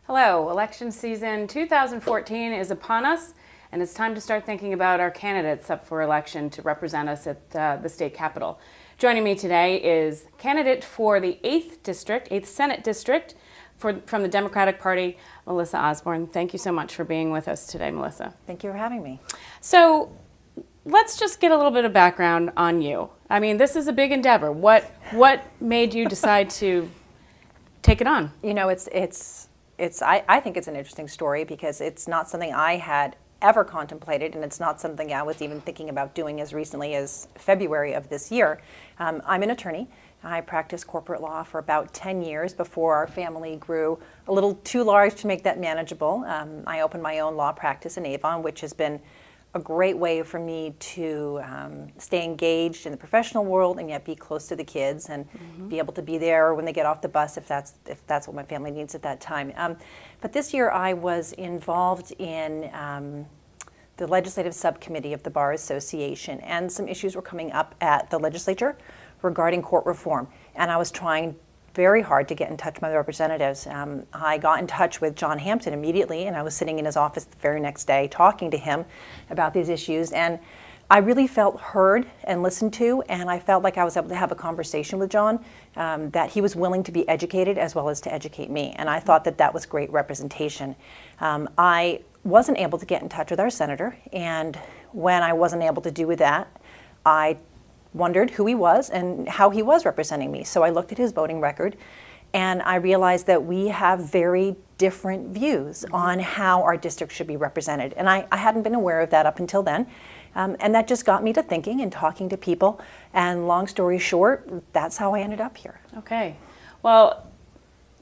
Hello, election season 2014 is upon us, and it's time to start thinking about our candidates up for election to represent us at the state capitol. Joining me today is candidate for the 8th Senate District from the Democratic Party, Melissa Osborne. Thank you so much for being with us today, Melissa. Thank you for having me. So let's just get a little bit of background on you. I mean, this is a big endeavor. What made you decide to take it on? You know, I think it's an interesting story because it's not something I had ever contemplated, and it's not something I was even thinking about doing as recently as February of this year. I'm an attorney. I practiced corporate law for about 10 years before our family grew a little too large to make that manageable. I opened my own law practice in Avon, which has been a great way for me to stay engaged in the professional world and yet be close to the kids and be able to be there when they get off the bus if that's what my family needs at that time. But this year I was involved in the legislative subcommittee of the Bar Association, and some issues were coming up at the legislature regarding court reform, and I was trying very hard to get in touch with my representatives. I got in touch with John Hampton immediately, and I was sitting in his office the very next day talking to him about these issues, and I really felt heard and listened to, and I felt like I was able to have a conversation with John, that he was willing to be educated as well as to educate me, and I thought that that was great representation. I wasn't able to get in touch with our senator, and when I wasn't able to do that, I wondered who he was and how he was representing me. So I looked at his voting record, and I realized that we have very different views on how our district should be represented. And I hadn't been aware of that up until then. And that just got me to thinking and talking to people. And long story short, that's how I ended up here. Okay. Well,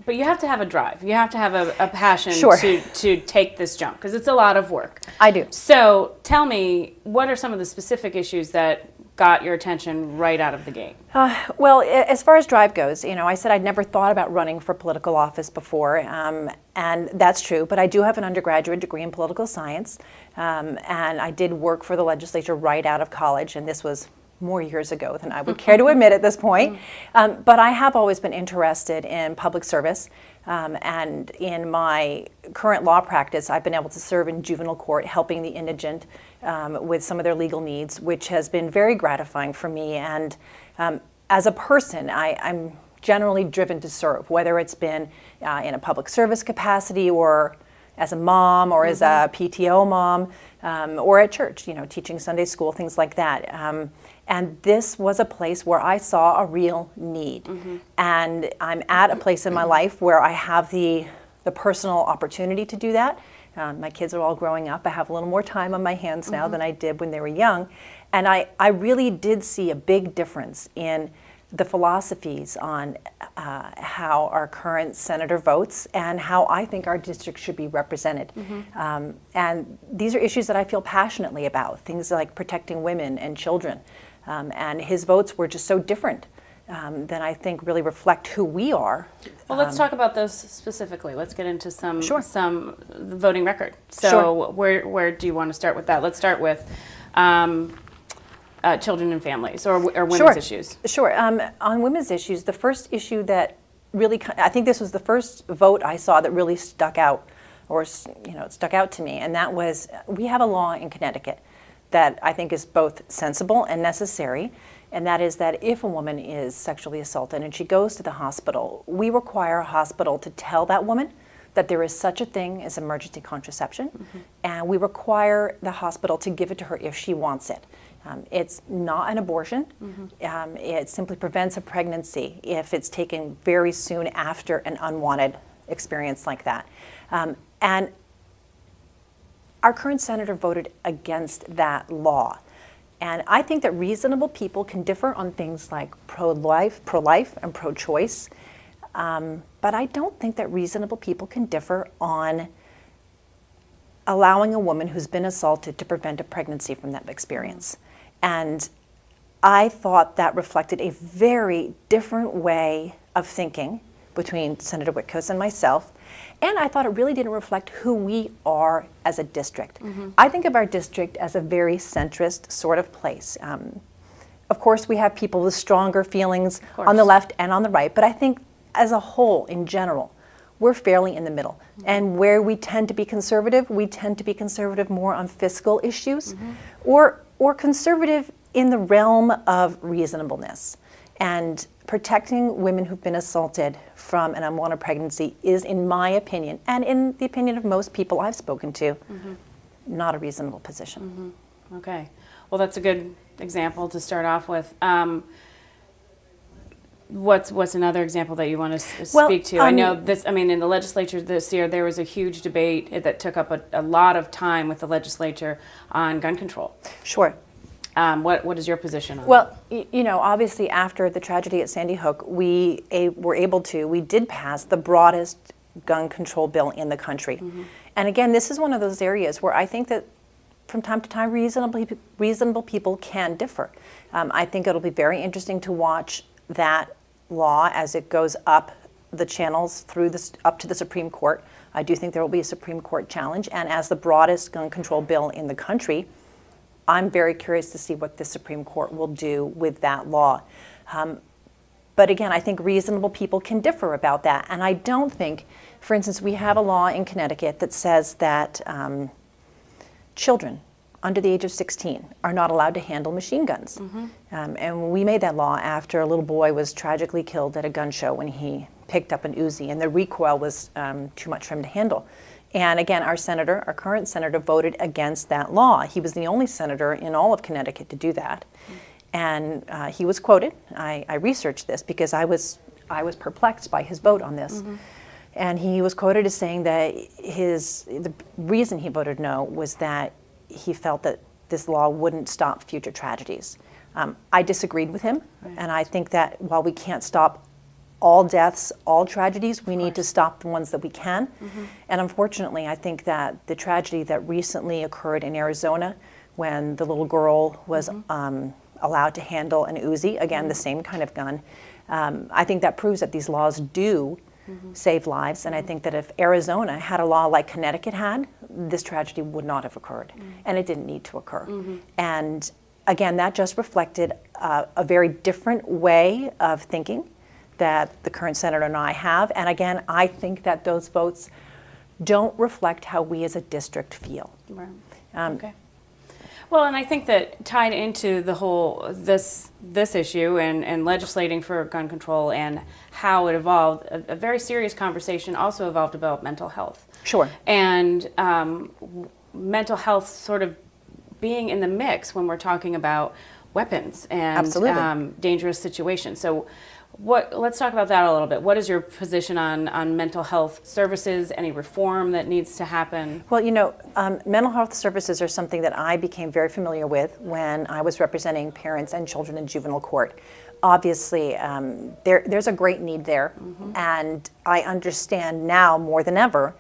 but you have to have a drive. You have to have a passion Sure. to take this jump, because it's a lot of work. I do. So tell me, what are some of the specific issues that got your attention right out of the gate? Well, as far as drive goes, you know, I said I'd never thought about running for political office before, and that's true, but I do have an undergraduate degree in political science, and I did work for the legislature right out of college, and this was more years ago than I would care to admit at this point. But I have always been interested in public service, and in my current law practice, I've been able to serve in juvenile court, helping the indigent with some of their legal needs, which has been very gratifying for me. And as a person, I'm generally driven to serve, whether it's been in a public service capacity or as a mom or as a PTO mom, or at church, you know, teaching Sunday school, things like that. And this was a place where I saw a real need. And I'm at a place in my life where I have the personal opportunity to do that. My kids are all growing up. I have a little more time on my hands now than I did when they were young. And I really did see a big difference in the philosophies on how our current senator votes and how I think our district should be represented. And these are issues that I feel passionately about, things like protecting women and children. And his votes were just so different than I think really reflect who we are. Well, let's talk about those specifically. Let's get into some the voting record. So Sure. where do you want to start with that? Let's start with children and families, or women's issues. Sure. On women's issues, the first issue that really, I think this was the first vote I saw that really stuck out, or it stuck out to me, and that was, we have a law in Connecticut that I think is both sensible and necessary, and that is that if a woman is sexually assaulted and she goes to the hospital, we require a hospital to tell that woman that there is such a thing as emergency contraception, and we require the hospital to give it to her if she wants it. It's not an abortion. It simply prevents a pregnancy if it's taken very soon after an unwanted experience like that. And our current senator voted against that law. And I think that reasonable people can differ on things like pro-life and pro-choice. But I don't think that reasonable people can differ on allowing a woman who's been assaulted to prevent a pregnancy from that experience. And I thought that reflected a very different way of thinking between Senator Witkos and myself. And I thought it really didn't reflect who we are as a district. I think of our district as a very centrist sort of place. Of course, we have people with stronger feelings on the left and on the right, but I think as a whole, in general, we're fairly in the middle. And where we tend to be conservative, we tend to be conservative more on fiscal issues, or conservative in the realm of reasonableness. And protecting women who've been assaulted from an unwanted pregnancy is, in my opinion, and in the opinion of most people I've spoken to, not a reasonable position. Okay. Well, that's a good example to start off with. What's another example that you want to speak to? I know this. I mean, in the legislature this year, there was a huge debate that took up a lot of time with the legislature on gun control. Sure. What is your position on that? Well, you know, obviously after the tragedy at Sandy Hook, we did pass the broadest gun control bill in the country. And again, this is one of those areas where I think that from time to time, reasonable people can differ. I think it'll be very interesting to watch that law as it goes up the channels up to the Supreme Court. I do think there will be a Supreme Court challenge, and as the broadest gun control bill in the country, I'm very curious to see what the Supreme Court will do with that law. But again, I think reasonable people can differ about that, and I don't think, for instance, we have a law in Connecticut that says that children under the age of 16 are not allowed to handle machine guns. And we made that law after a little boy was tragically killed at a gun show when he picked up an Uzi, and the recoil was too much for him to handle. And again, our current senator, voted against that law. He was the only senator in all of Connecticut to do that. And he was quoted. I researched this because I was perplexed by his vote on this. And he was quoted as saying that the reason he voted no was that he felt that this law wouldn't stop future tragedies. I disagreed with him, and I think that while we can't stop all deaths, all tragedies, we need to stop the ones that we can. And unfortunately, I think that the tragedy that recently occurred in Arizona when the little girl was allowed to handle an Uzi, again, the same kind of gun, I think that proves that these laws do save lives, and I think that if Arizona had a law like Connecticut had, this tragedy would not have occurred, and it didn't need to occur. And again, that just reflected a very different way of thinking that the current senator and I have, and again, I think that those votes don't reflect how we as a district feel. Right. Okay. Well, and I think that tied into the whole this issue and legislating for gun control and how it evolved, a very serious conversation also evolved about mental health. Sure. And mental health sort of being in the mix when we're talking about weapons and dangerous situations. So let's talk about that a little bit. What is your position on mental health services, any reform that needs to happen? Well, you know, mental health services are something that I became very familiar with when I was representing parents and children in juvenile court. Obviously, there's a great need there, and I understand now more than ever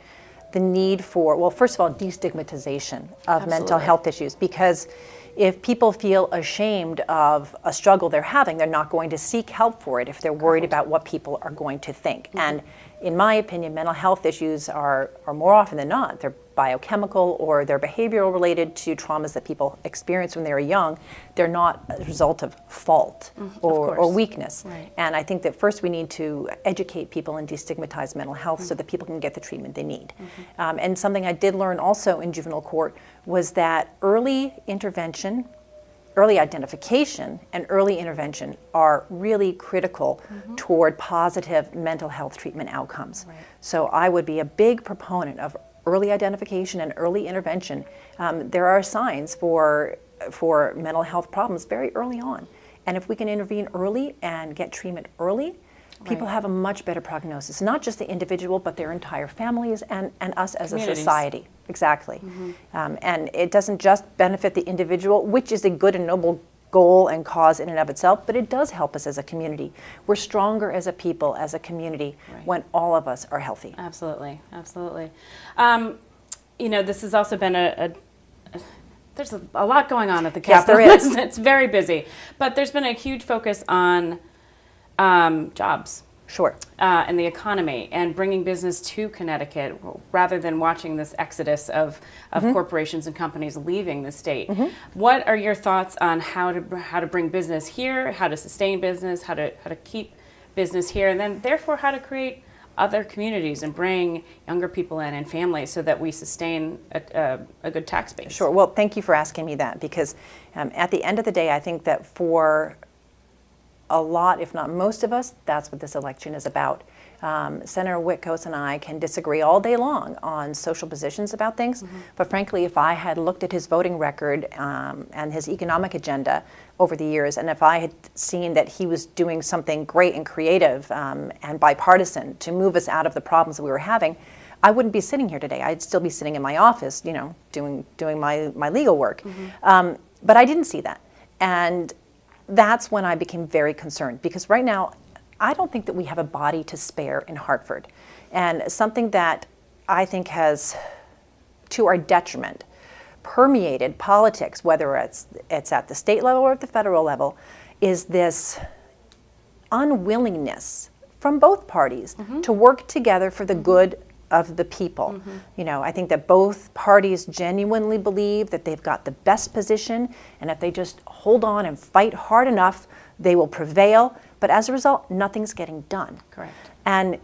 the need for, well, first of all, destigmatization of mental health issues, because if people feel ashamed of a struggle they're having, they're not going to seek help for it if they're worried about what people are going to think. And in my opinion, mental health issues are more often than not, they're biochemical or they're behavioral related to traumas that people experience when they were young. They're not a result of fault or weakness. Right. And I think that first we need to educate people and destigmatize mental health so that people can get the treatment they need. And something I did learn also in juvenile court was that early intervention, early identification, and early intervention are really critical toward positive mental health treatment outcomes. Right. So I would be a big proponent of early identification and early intervention. There are signs for mental health problems very early on. And if we can intervene early and get treatment early, people have a much better prognosis, not just the individual, but their entire families and us as a society. Exactly. And it doesn't just benefit the individual, which is a good and noble goal and cause in and of itself, but it does help us as a community. We're stronger as a people, as a community, when all of us are healthy. Absolutely, absolutely. You know, this has also been there's a lot going on at the Capitol. Yes, there is. It's very busy, but there's been a huge focus on jobs. Sure. And the economy and bringing business to Connecticut rather than watching this exodus of corporations and companies leaving the state. What are your thoughts on how to bring business here, how to sustain business, how to keep business here, and then therefore how to create other communities and bring younger people in and families so that we sustain a good tax base? Sure. Well, thank you for asking me that, because at the end of the day, I think that for a lot, if not most of us, that's what this election is about. Senator Witkos and I can disagree all day long on social positions about things, but frankly, if I had looked at his voting record and his economic agenda over the years, and if I had seen that he was doing something great and creative and bipartisan to move us out of the problems that we were having, I wouldn't be sitting here today. I'd still be sitting in my office, doing my legal work. But I didn't see that. And that's when I became very concerned, because right now, I don't think that we have a body to spare in Hartford. And something that I think has, to our detriment, permeated politics, whether it's at the state level or at the federal level, is this unwillingness from both parties to work together for the good of the people. I think that both parties genuinely believe that they've got the best position, and if they just hold on and fight hard enough, they will prevail. But as a result, nothing's getting done. Correct. And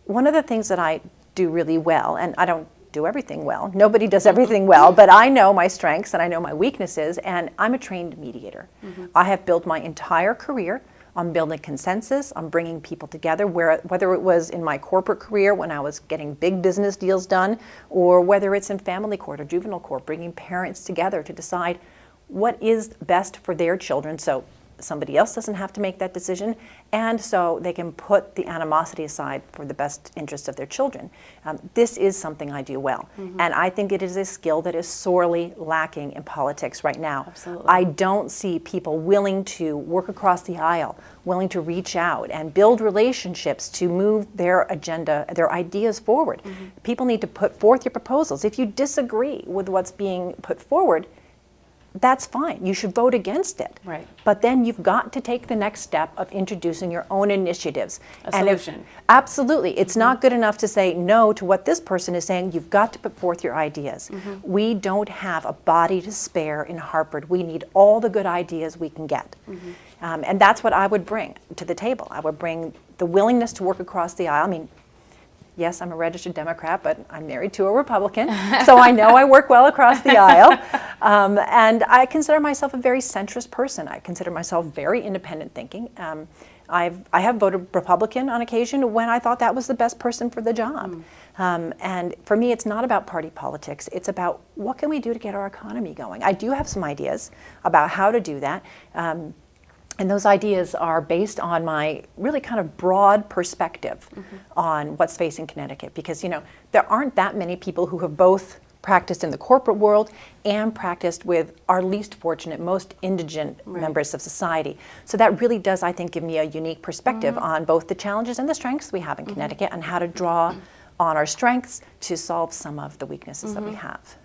one of the things that I do really well, and I don't do everything well, nobody does everything well, but I know my strengths and I know my weaknesses, and I'm a trained mediator. I have built my entire career on building consensus, on bringing people together, whether it was in my corporate career when I was getting big business deals done, or whether it's in family court or juvenile court, bringing parents together to decide what is best for their children, so somebody else doesn't have to make that decision, and so they can put the animosity aside for the best interest of their children. This is something I do well, and I think it is a skill that is sorely lacking in politics right now. Absolutely. I don't see people willing to work across the aisle, willing to reach out and build relationships to move their agenda, their ideas forward. People need to put forth your proposals. If you disagree with what's being put forward, that's fine. You should vote against it. Right. But then you've got to take the next step of introducing your own initiatives. A solution. Absolutely. It's not good enough to say no to what this person is saying. You've got to put forth your ideas. We don't have a body to spare in Hartford. We need all the good ideas we can get. And that's what I would bring to the table. I would bring the willingness to work across the aisle. I mean, yes, I'm a registered Democrat, but I'm married to a Republican, so I know I work well across the aisle. And I consider myself a very centrist person. I consider myself very independent thinking. I have voted Republican on occasion when I thought that was the best person for the job. And for me, it's not about party politics. It's about what can we do to get our economy going. I do have some ideas about how to do that. And those ideas are based on my really kind of broad perspective on what's facing Connecticut. Because, there aren't that many people who have both practiced in the corporate world and practiced with our least fortunate, most indigent members of society. So that really does, I think, give me a unique perspective on both the challenges and the strengths we have in Connecticut, and how to draw on our strengths to solve some of the weaknesses that we have.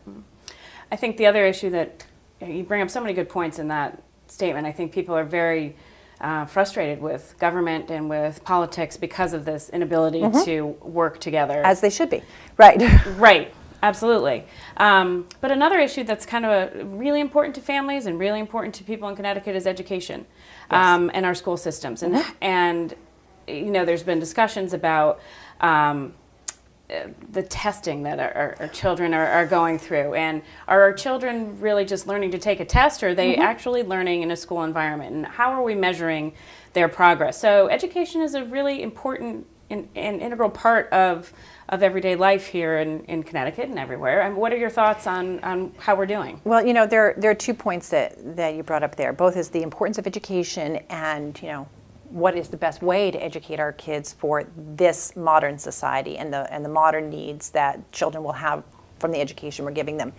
I think the other issue that you bring up so many good points in that statement. I think people are very frustrated with government and with politics because of this inability to work together. As they should be. Right. Right. Absolutely. But another issue that's kind of really important to families and really important to people in Connecticut is education and our school systems. And there's been discussions about the testing that our children are going through. And are our children really just learning to take a test, or are they actually learning in a school environment? And how are we measuring their progress? So education is a really important and integral part of everyday life here in Connecticut and everywhere. And what are your thoughts on how we're doing? Well, there are 2 points that you brought up there. Both is the importance of education and, what is the best way to educate our kids for this modern society and the modern needs that children will have from the education we're giving them.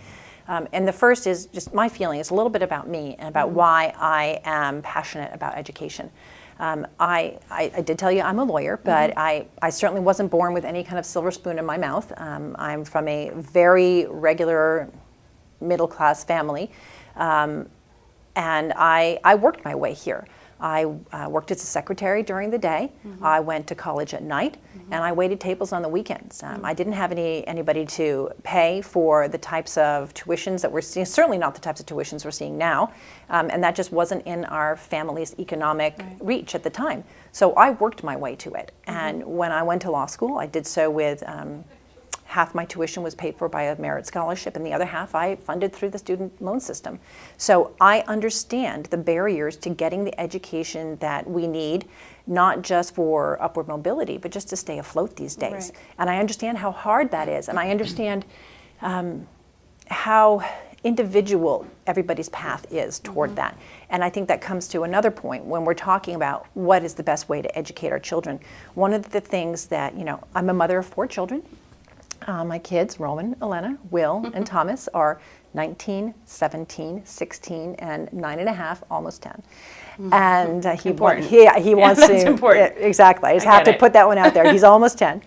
And the first is just my feeling. It's a little bit about me and about why I am passionate about education. I did tell you I'm a lawyer, but I certainly wasn't born with any kind of silver spoon in my mouth. I'm from a very regular middle-class family, and I worked my way here. I worked as a secretary during the day. I went to college at night, and I waited tables on the weekends. I didn't have anybody to pay for the types of tuitions that we're seeing, certainly not the types of tuitions we're seeing now, and that just wasn't in our family's economic reach at the time. So I worked my way to it, and when I went to law school, I did so with half my tuition was paid for by a merit scholarship, and the other half I funded through the student loan system. So I understand the barriers to getting the education that we need, not just for upward mobility, but just to stay afloat these days. Right. And I understand how hard that is, and I understand how individual everybody's path is toward that. And I think that comes to another point when we're talking about what is the best way to educate our children. One of the things that, I'm a mother of 4 children. My kids, Roman, Elena, Will, and Thomas, are 19, 17, 16, and 9.5, almost 10. And he wants that's to. important. Exactly. I just have to put that one out there. He's almost 10.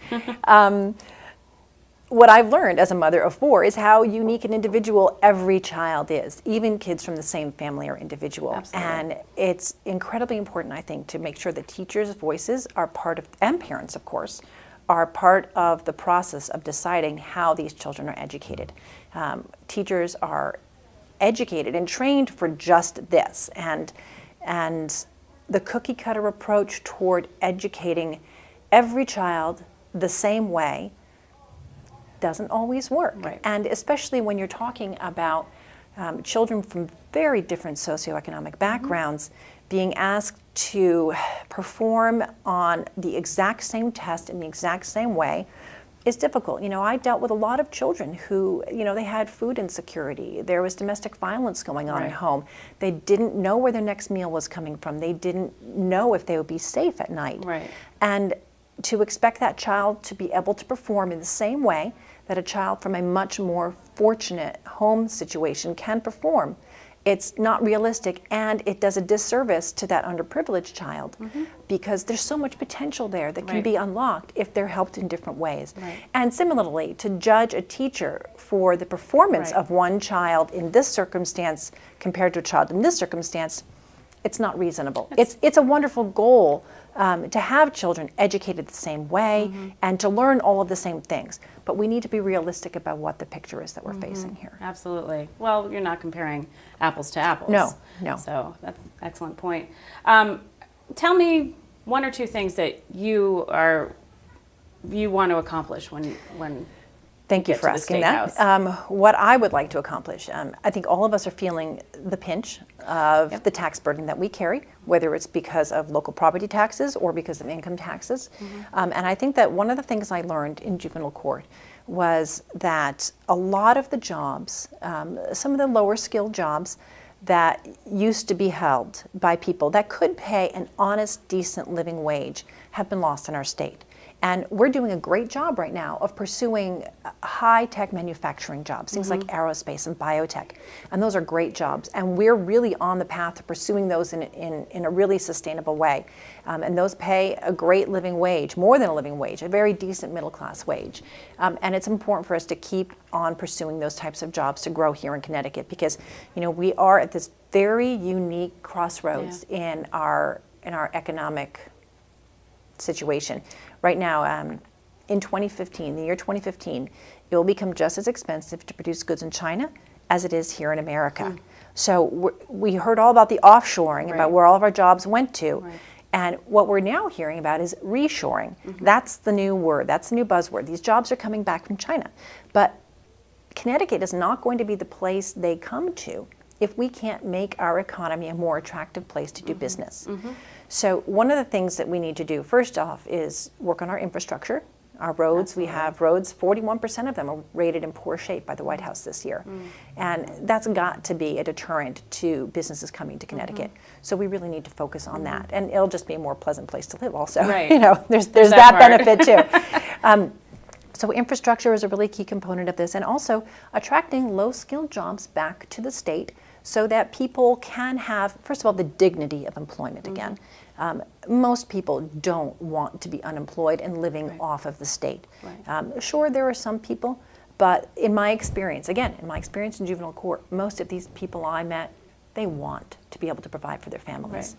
What I've learned as a mother of 4 is how unique and individual every child is. Even kids from the same family are individual. Absolutely. And it's incredibly important, I think, to make sure that teachers' voices are part of, and parents, of course, are part of the process of deciding how these children are educated. Teachers are educated and trained for just this, and the cookie cutter approach toward educating every child the same way doesn't always work. Right. And especially when you're talking about children from very different socioeconomic backgrounds being asked to perform on the exact same test in the exact same way is difficult. I dealt with a lot of children who, they had food insecurity. There was domestic violence going on at home. They didn't know where their next meal was coming from. They didn't know if they would be safe at night. Right. And to expect that child to be able to perform in the same way that a child from a much more fortunate home situation can perform, it's not realistic, and it does a disservice to that underprivileged child because there's so much potential there that can be unlocked if they're helped in different ways. Right. And similarly, to judge a teacher for the performance of one child in this circumstance compared to a child in this circumstance, it's not reasonable. It's a wonderful goal to have children educated the same way and to learn all of the same things. But we need to be realistic about what the picture is that we're facing here. Absolutely. Well, you're not comparing apples to apples. No. So that's an excellent point. Tell me 1 or 2 things that you want to accomplish when Thank you get for to the asking State that. House. What I would like to accomplish, I think all of us are feeling the pinch of the tax burden that we carry, whether it's because of local property taxes or because of income taxes. And I think that one of the things I learned in juvenile court was that a lot of the jobs, some of the lower skilled jobs that used to be held by people that could pay an honest, decent living wage have been lost in our state. And we're doing a great job right now of pursuing high-tech manufacturing jobs, things like aerospace and biotech. And those are great jobs. And we're really on the path to pursuing those in a really sustainable way. And those pay a great living wage, more than a living wage, a very decent middle-class wage. And it's important for us to keep on pursuing those types of jobs to grow here in Connecticut because, we are at this very unique crossroads in our economic situation. Right now, in 2015, the year 2015, it will become just as expensive to produce goods in China as it is here in America. So we heard all about the offshoring, about where all of our jobs went to. And what we're now hearing about is reshoring. That's the new word. That's the new buzzword. These jobs are coming back from China. But Connecticut is not going to be the place they come to if we can't make our economy a more attractive place to do business. So one of the things that we need to do, first off, is work on our infrastructure. Our roads, we have roads, 41% of them are rated in poor shape by the White House this year. And that's got to be a deterrent to businesses coming to Connecticut. So we really need to focus on that. And it'll just be a more pleasant place to live also. There's that benefit too. So infrastructure is a really key component of this, and also attracting low-skilled jobs back to the state so that people can have, first of all, the dignity of employment again. Most people don't want to be unemployed and living off of the state. Sure, there are some people, but in my experience, in juvenile court, most of these people I met, they want to be able to provide for their families.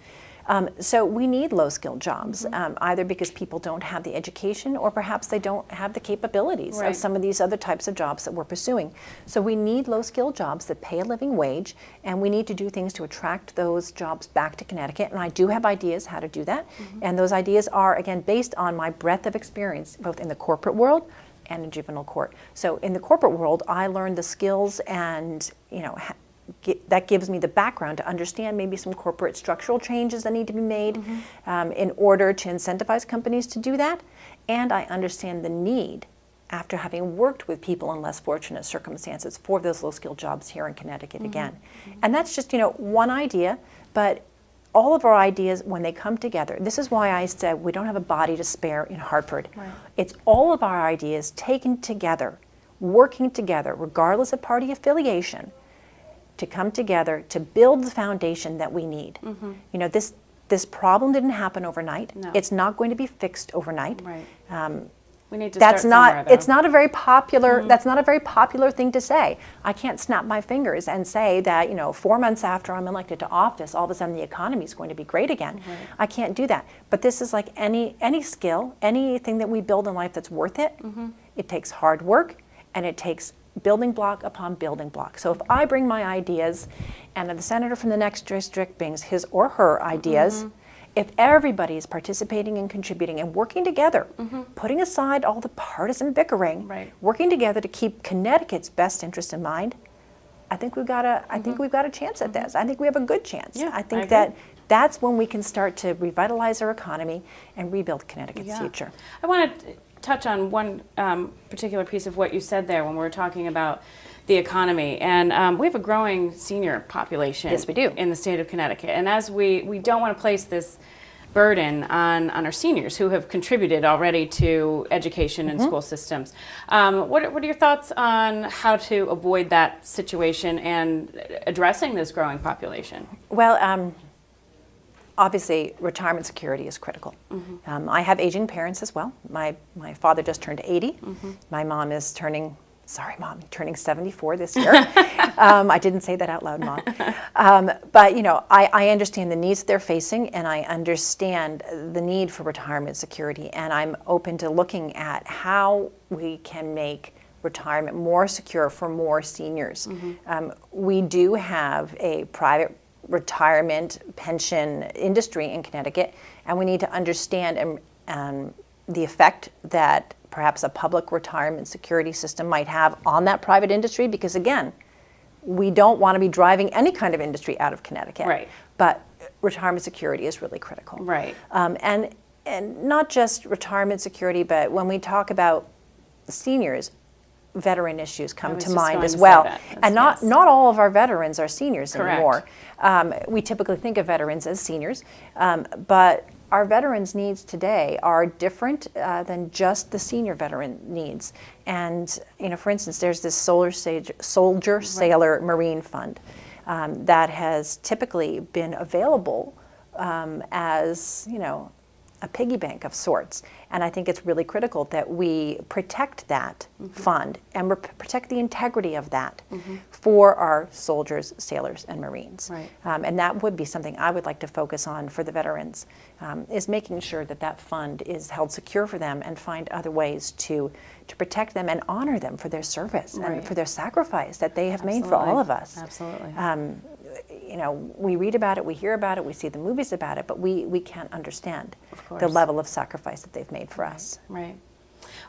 So we need low-skilled jobs, either because people don't have the education or perhaps they don't have the capabilities Right. of some of these other types of jobs that we're pursuing. So we need low-skilled jobs that pay a living wage, and we need to do things to attract those jobs back to Connecticut. And I do have ideas how to do that. And those ideas are, again, based on my breadth of experience, both in the corporate world and in juvenile court. So in the corporate world, I learned the skills and, that gives me the background to understand maybe some corporate structural changes that need to be made in order to incentivize companies to do that. And I understand the need, after having worked with people in less fortunate circumstances, for those low-skilled jobs here in Connecticut again. And that's just, one idea, but all of our ideas, when they come together, this is why I said we don't have a body to spare in Hartford. Right. It's all of our ideas taken together, working together, regardless of party affiliation, to come together to build the foundation that we need. This problem didn't happen overnight. No. It's not going to be fixed overnight. Right. We need to That's start somewhere, not. though. It's not a very popular. That's not a very popular thing to say. I can't snap my fingers and say that 4 months after I'm elected to office, all of a sudden the economy is going to be great again. Right. I can't do that. But this is like any skill, anything that we build in life that's worth it. It takes hard work, and it takes building block upon building block. So if I bring my ideas, and the senator from the next district brings his or her ideas. If everybody is participating and contributing and working together, putting aside all the partisan bickering, Right. working together to keep Connecticut's best interest in mind, I think we've got a. I think we've got a chance at this. I think we have a good chance. Yeah, I think I that agree. that's when we can start to revitalize our economy and rebuild Connecticut's Yeah. future. I want to touch on one particular piece of what you said there when we were talking about the economy. And we have a growing senior population. Yes, we do. In the state of Connecticut. And as we don't want to place this burden on our seniors who have contributed already to education and school systems. What are your thoughts on how to avoid that situation and addressing this growing population? Well, obviously, retirement security is critical. I have aging parents as well. My father just turned 80. My mom is turning 74 this year. I didn't say that out loud, Mom. But I understand the needs they're facing, and I understand the need for retirement security. And I'm open to looking at how we can make retirement more secure for more seniors. We do have a private retirement pension industry in Connecticut, and we need to understand the effect that perhaps a public retirement security system might have on that private industry, because again, we don't want to be driving any kind of industry out of Connecticut. Right. But retirement security is really critical. Right. And not just retirement security, but when we talk about seniors, veteran issues come was to just mind going as to say well. that. And Yes. not all of our veterans are seniors Correct. anymore. We typically think of veterans as seniors, but our veterans' needs today are different than just the senior veteran needs. And for instance, there's this Soldier Sailor Marine Fund that has typically been available as a piggy bank of sorts. And I think it's really critical that we protect that fund and protect the integrity of that for our soldiers, sailors, and Marines. Right. And that would be something I would like to focus on for the veterans, is making sure that that fund is held secure for them and find other ways to protect them and honor them for their service Right. and for their sacrifice that they have made for all of us. Absolutely. We read about it, we hear about it, we see the movies about it, but we can't understand Of course. the level of sacrifice that they've made for us. Right.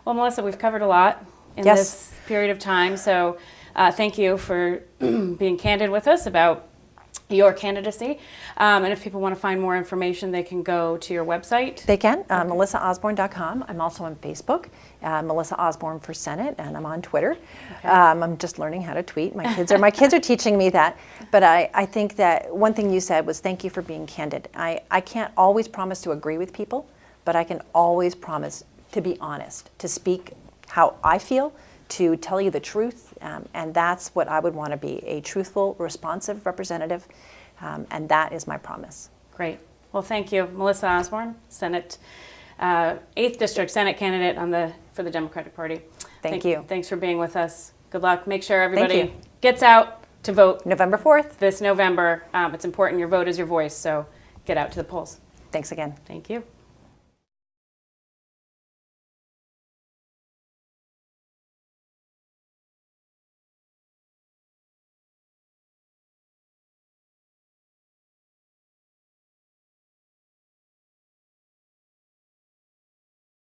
Well, Melissa, we've covered a lot in Yes. this period of time, so thank you for being candid with us about your candidacy. And if people want to find more information, they can go to your website. They can, melissaosborne.com. I'm also on Facebook, Melissa Osborne for Senate, and I'm on Twitter. Okay. I'm just learning how to tweet. My kids are teaching me that. But I think that one thing you said was thank you for being candid. I can't always promise to agree with people, but I can always promise to be honest, to speak how I feel, to tell you the truth, and that's what I would want to be, a truthful, responsive representative, and that is my promise. Great. Well, thank you, Melissa Osborne, Senate, 8th District Senate candidate for the Democratic Party. Thank you. Thanks for being with us. Good luck. Make sure everybody you. gets out to vote November 4th. this November. It's important. Your vote is your voice, so get out to the polls. Thanks again. Thank you.